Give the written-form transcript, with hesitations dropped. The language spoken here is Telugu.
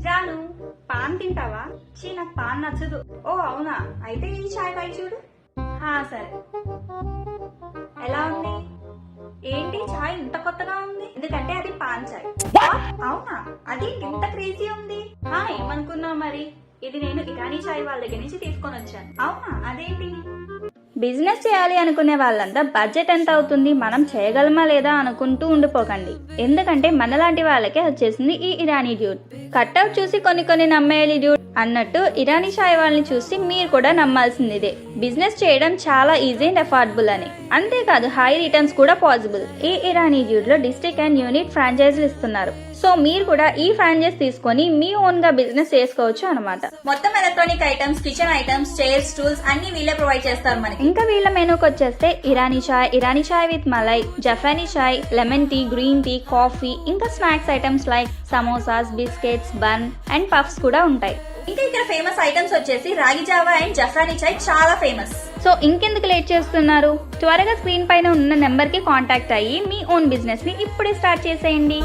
జాను, పాన్ తింటావా? చీ, నాకు పాన్ నచ్చదు. ఓ అవునా, అయితే ఈ చాయ్ తాగి చూడు. సరే. ఎలా ఉంది? ఏంటి చాయ్ ఇంత కొత్తగా ఉంది? ఎందుకంటే అది పాన్ చాయ్. అవునా, అది ఇంత క్రేజీ ఉంది. ఏమనుకున్నావు మరి? ఇది నేను ఇరానీ చాయ్ వాళ్ళ దగ్గర నుంచి తీసుకొని వచ్చాను. అవునా, అదేంటి? బిజినెస్ చేయాలి అనుకునే వాళ్ళంతా బడ్జెట్ ఎంత అవుతుంది, మనం చేయగలమా లేదా అనుకుంటూ ఉండిపోకండి. ఎందుకంటే మనలాంటి వాళ్ళకే వచ్చేసింది ఈ ఇరానీ డ్యూడ్. కట్అవుట్ చూసి కొన్ని నమ్మేయాలి డ్యూడ్ అన్నట్టు ఇరానీ చాయ్ వాళ్ళని చూసి మీరు కూడా నమ్మాల్సిందిదే. బిజినెస్ చేయడం చాలా ఈజీ అండ్ అఫోర్డబుల్ అని. అంతేకాదు హై రిటర్న్స్ కూడా పాసిబుల్. ఈ ఇరానీ డ్యూడ్ లో డిస్ట్రిక్ట్ అండ్ యూనిట్ ఫ్రాంచైజీలు ఇస్తున్నారు. సో మీరు కూడా ఈ ఫ్రాంచైజ్ తీసుకొని మీ ఓన్ గా బిజినెస్ చేసుకోవచ్చు అనమాట. మొత్తం electronic items, kitchen items, chairs, stools అన్ని వీళ్ళే ప్రొవైడ్ చేస్తారు మనకి. ఇంకా వీళ్ళ మెనూకి వచ్చేస్తే ఇరానీ చాయ్ విత్ మలై, జపానీ chai, lemon tea, green tea, coffee, ఇంకా snacks items like samosas, biscuits, bun and puffs కూడా ఉంటాయి. ఇంకా ఇక్కడ ఫేమస్ ఐటమ్స్ వచ్చేసి రాగి జావా అండ్ జఫ్రానీ చాయ్ చాలా ఫేమస్. సో ఇంకెందుకు లేట్ చేస్తున్నారు? త్వరగా స్క్రీన్ పైన ఉన్న నెంబర్ కి కాంటాక్ట్ అయ్యి మీ ఓన్ బిజినెస్ ని ఇప్పుడే స్టార్ట్ చేసేయండి.